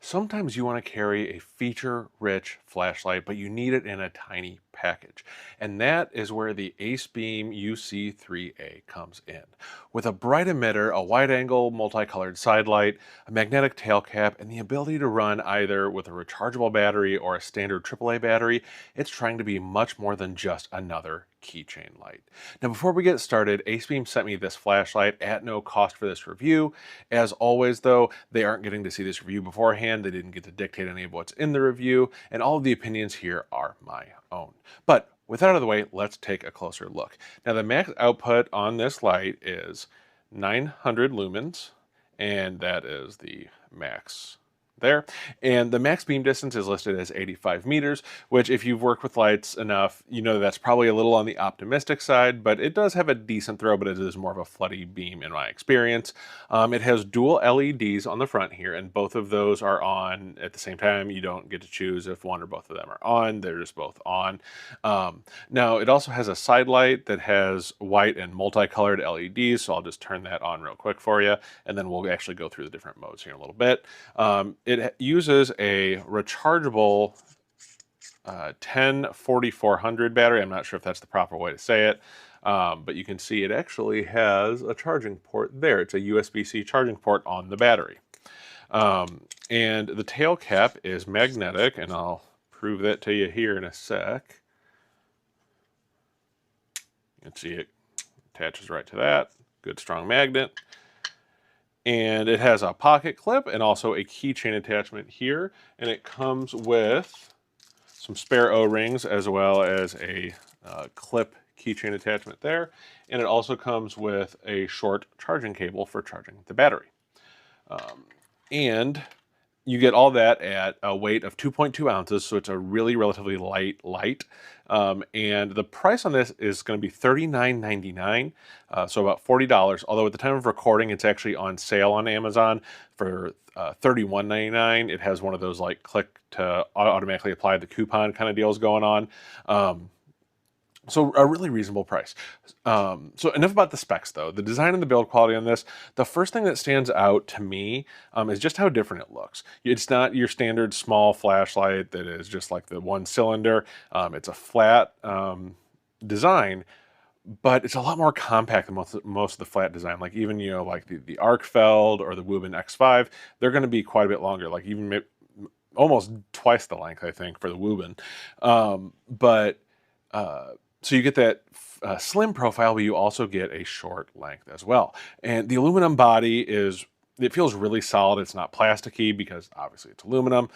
Sometimes you want to carry a feature-rich flashlight, but you need it in a tiny package. And that is where the AceBeam UC3A comes in. With a bright emitter, a wide-angle multicolored side light, a magnetic tail cap, and the ability to run either with a rechargeable battery or a standard AAA battery, it's trying to be much more than just another keychain light. Now, before we get started, AceBeam sent me this flashlight at no cost for this review. As always, though, they aren't getting to see this review beforehand. They didn't get to dictate any of what's in the review, and all of the opinions here are my own. But with that out of the way, let's take a closer look. Now, the max output on this light is 900 lumens, and that is the max there. And the max beam distance is listed as 85 meters, which if you've worked with lights enough, you know that's probably a little on the optimistic side, but it does have a decent throw, but it is more of a floody beam in my experience. It has dual LEDs on the front here, and both of those are on at the same time. You don't get to choose if one or both of them are on. They're just both on. Now, it also has a side light that has white and multicolored LEDs, so I'll just turn that on real quick for you, and then we'll actually go through the different modes here in a little bit. It uses a rechargeable 10-4400 battery. I'm not sure if that's the proper way to say it, but you can see it actually has a charging port there. It's a USB-C charging port on the battery. And the tail cap is magnetic, and I'll prove that to you here in a sec. You can see it attaches right to that. Good strong magnet. And it has a pocket clip and also a keychain attachment here. And it comes with some spare O-rings as well as a clip keychain attachment there. And it also comes with a short charging cable for charging the battery. And you get all that at a weight of 2.2 ounces, so it's a really relatively light light. And the price on this is going to be $39.99, so about $40. Although at the time of recording, it's actually on sale on Amazon for $31.99. It has one of those like click to automatically apply the coupon kind of deals going on. So a really reasonable price. So enough about the specs though. The design and the build quality on this, the first thing that stands out to me is just how different it looks. It's not your standard small flashlight that is just like the one cylinder. It's a flat design, but it's a lot more compact than most of the flat design. Like even, you know, like the Arcfeld or the Wubin X5, they're going to be quite a bit longer, like even almost twice the length, I think, for the Wubin. So you get that slim profile, but you also get a short length as well. And the aluminum body it feels really solid. It's not plasticky because obviously it's aluminum.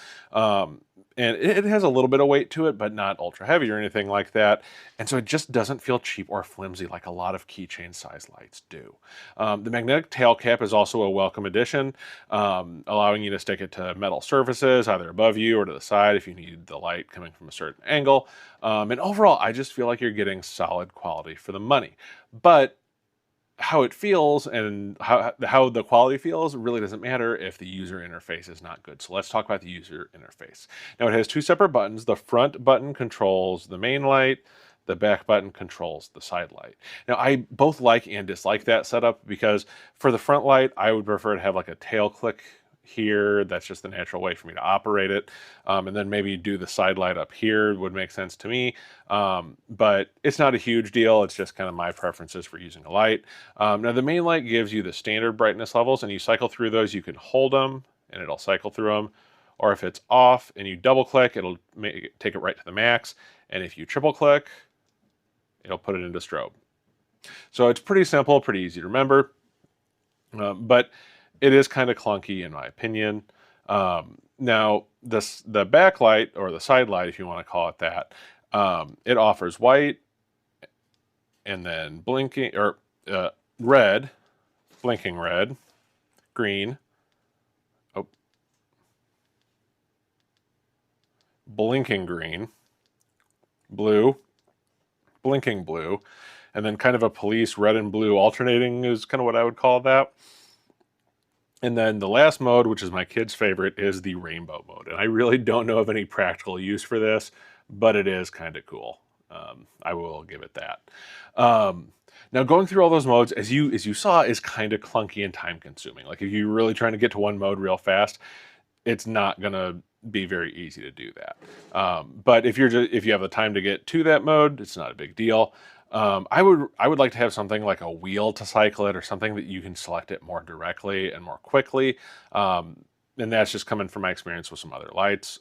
And it has a little bit of weight to it, but not ultra heavy or anything like that. And so it just doesn't feel cheap or flimsy like a lot of keychain size lights do. The magnetic tail cap is also a welcome addition, allowing you to stick it to metal surfaces, either above you or to the side if you need the light coming from a certain angle. And overall, I just feel like you're getting solid quality for the money. But how it feels and how the quality feels really doesn't matter if the user interface is not good. So let's talk about the user interface. Now it has two separate buttons. The front button controls the main light. The back button controls the side light. Now I both like and dislike that setup because for the front light, I would prefer to have like a tail click here. That's just the natural way for me to operate it. And then maybe do the side light up here would make sense to me. But it's not a huge deal. It's just kind of my preferences for using a light. Now the main light gives you the standard brightness levels, and you cycle through those. You can hold them and it'll cycle through them. Or if it's off and you double click, it'll take it right to the max. And if you triple click, it'll put it into strobe. So it's pretty simple, pretty easy to remember. But it is kind of clunky in my opinion. Now, the backlight, or the side light, if you want to call it that, it offers white and then blinking, or red, blinking red, green, blinking green, blue, blinking blue, and then kind of a police red and blue alternating is kind of what I would call that. And then the last mode, which is my kid's favorite, is the rainbow mode. And I really don't know of any practical use for this, but it is kind of cool. I will give it that. Now going through all those modes, as you saw, is kind of clunky and time consuming. Like if you're really trying to get to one mode real fast, it's not going to be very easy to do that. But if you have the time to get to that mode, it's not a big deal. I would like to have something like a wheel to cycle it, or something that you can select it more directly and more quickly. And that's just coming from my experience with some other lights,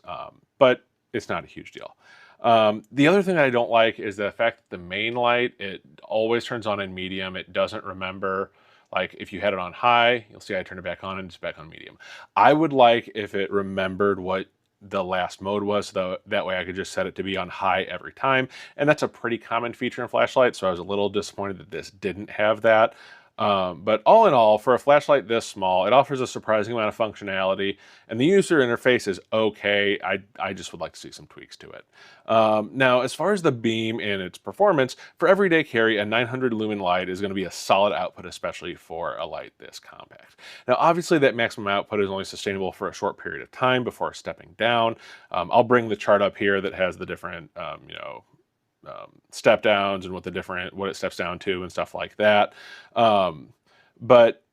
but it's not a huge deal. The other thing I don't like is the fact that the main light, it always turns on in medium. It doesn't remember, like if you had it on high, you'll see I turned it back on and it's back on medium. I would like if it remembered what the last mode was, so that way I could just set it to be on high every time. And that's a pretty common feature in flashlights, so I was a little disappointed that this didn't have that. But all in all, for a flashlight this small, it offers a surprising amount of functionality, and the user interface is okay. I just would like to see some tweaks to it. Now, as far as the beam and its performance, for everyday carry, a 900 lumen light is going to be a solid output, especially for a light this compact. Now, obviously, that maximum output is only sustainable for a short period of time before stepping down. I'll bring the chart up here that has the different, step downs and what it steps down to and stuff like that. But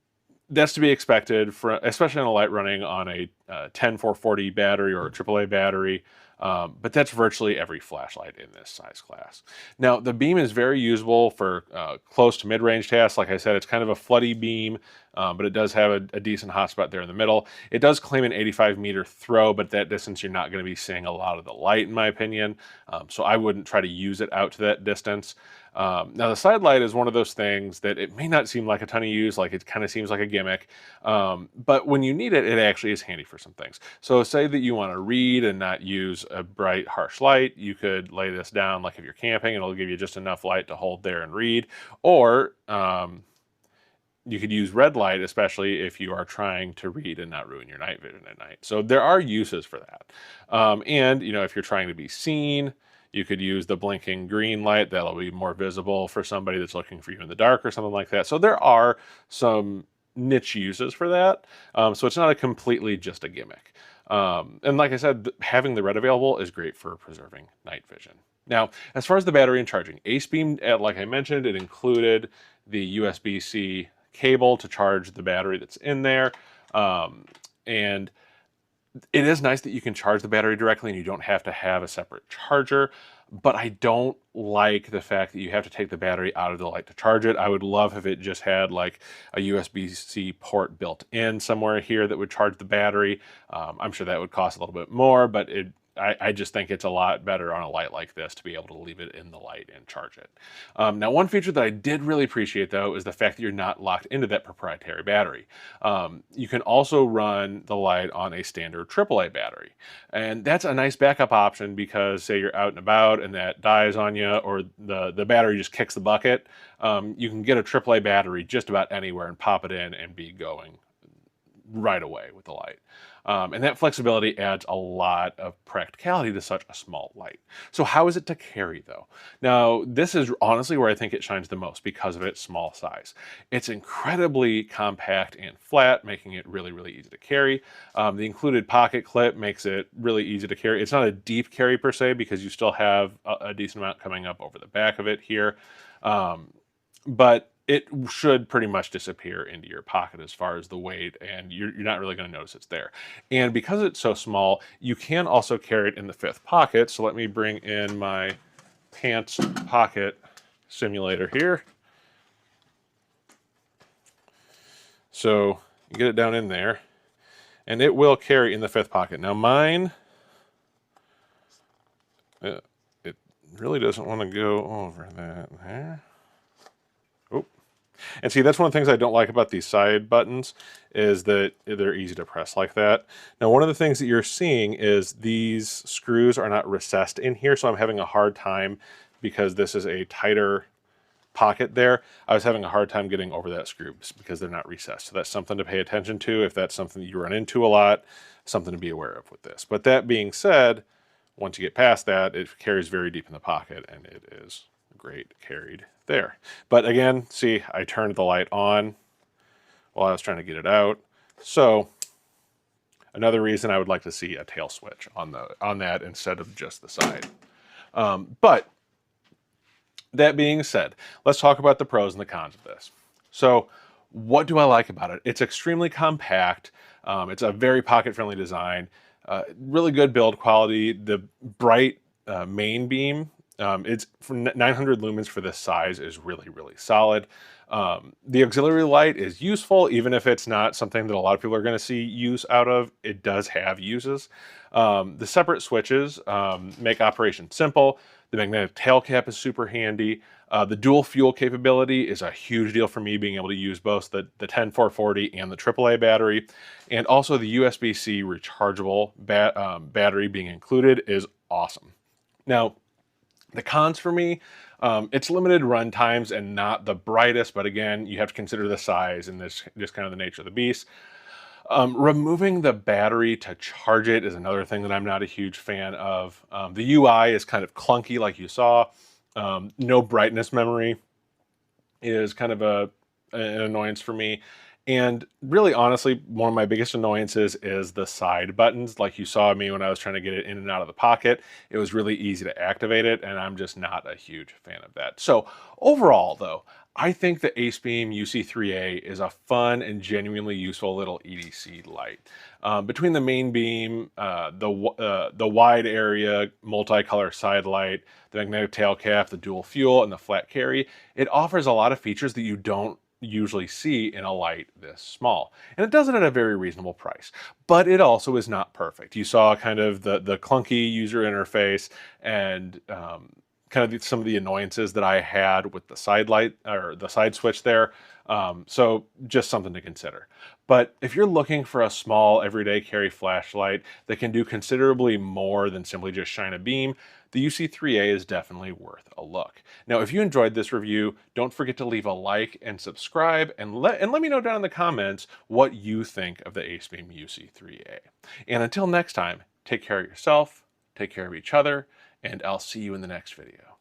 that's to be expected, especially on a light running on a 10440 battery or a AAA battery. But that's virtually every flashlight in this size class. Now, the beam is very usable for close to mid-range tasks. Like I said, it's kind of a floody beam, but it does have a decent hotspot there in the middle. It does claim an 85-meter throw, but that distance you're not going to be seeing a lot of the light, in my opinion. So I wouldn't try to use it out to that distance. Now, the side light is one of those things that it may not seem like a ton of use, like it kind of seems like a gimmick, but when you need it, it actually is handy for some things. So say that you want to read and not use a bright, harsh light, you could lay this down, like if you're camping, and it'll give you just enough light to hold there and read. Or you could use red light, especially if you are trying to read and not ruin your night vision at night. So there are uses for that. And, if you're trying to be seen, you could use the blinking green light. That'll be more visible for somebody that's looking for you in the dark or something like that. So there are some niche uses for that. So it's not a completely just a gimmick. And like I said, having the red available is great for preserving night vision. Now, as far as the battery and charging, AceBeam, like I mentioned, it included the USB-C cable to charge the battery that's in there. And it is nice that you can charge the battery directly and you don't have to have a separate charger, but I don't like the fact that you have to take the battery out of the light to charge it. I would love if it just had like a USB-C port built in somewhere here that would charge the battery. I'm sure that would cost a little bit more, but I just think it's a lot better on a light like this to be able to leave it in the light and charge it. Now, one feature that I did really appreciate, though, is the fact that you're not locked into that proprietary battery. You can also run the light on a standard AAA battery. And that's a nice backup option because, say, you're out and about and that dies on you, or the battery just kicks the bucket, you can get a AAA battery just about anywhere and pop it in and be going right away with the light. And that flexibility adds a lot of practicality to such a small light. So how is it to carry, though? Now, this is honestly where I think it shines the most because of its small size. It's incredibly compact and flat, making it really, really easy to carry. The included pocket clip makes it really easy to carry. It's not a deep carry per se because you still have a decent amount coming up over the back of it here. But it should pretty much disappear into your pocket as far as the weight, and you're not really going to notice it's there. And because it's so small, you can also carry it in the fifth pocket. So let me bring in my pants pocket simulator here. So you get it down in there, and it will carry in the fifth pocket. Now mine, it really doesn't want to go over that there. And see, that's one of the things I don't like about these side buttons is that they're easy to press like that. Now, one of the things that you're seeing is these screws are not recessed in here, so I'm having a hard time because this is a tighter pocket there. I was having a hard time getting over that screw because they're not recessed. So that's something to pay attention to if that's something that you run into a lot, something to be aware of with this. But that being said, once you get past that, it carries very deep in the pocket, and it is great carried there. But again, see, I turned the light on while I was trying to get it out. So another reason I would like to see a tail switch on that instead of just the side. But that being said, let's talk about the pros and the cons of this. So what do I like about it? It's extremely compact. It's a very pocket-friendly design, really good build quality. The bright main beam, it's for 900 lumens for this size is really, really solid. The auxiliary light is useful, even if it's not something that a lot of people are going to see use out of. It does have uses. The separate switches make operation simple. The magnetic tail cap is super handy. The dual fuel capability is a huge deal for me, being able to use both the 10440 and the AAA battery. And also the USB-C rechargeable battery being included is awesome. Now, the cons for me, it's limited run times and not the brightest, but again, you have to consider the size and this just kind of the nature of the beast. Removing the battery to charge it is another thing that I'm not a huge fan of. The UI is kind of clunky, like you saw. No brightness memory is kind of an annoyance for me. And really, honestly, one of my biggest annoyances is the side buttons. Like you saw me when I was trying to get it in and out of the pocket, it was really easy to activate it, and I'm just not a huge fan of that. So overall, though, I think the AceBeam UC3A is a fun and genuinely useful little EDC light. Between the main beam, the wide area multicolor side light, the magnetic tail cap, the dual fuel, and the flat carry, it offers a lot of features that you don't usually see in a light this small. And it does it at a very reasonable price, but it also is not perfect. You saw kind of the clunky user interface and kind of some of the annoyances that I had with the side light or the side switch there. So just something to consider. But if you're looking for a small everyday carry flashlight that can do considerably more than simply just shine a beam, the UC3A is definitely worth a look. Now, if you enjoyed this review, don't forget to leave a like and subscribe, and let me know down in the comments what you think of the AceBeam UC3A. And until next time, take care of yourself, take care of each other, and I'll see you in the next video.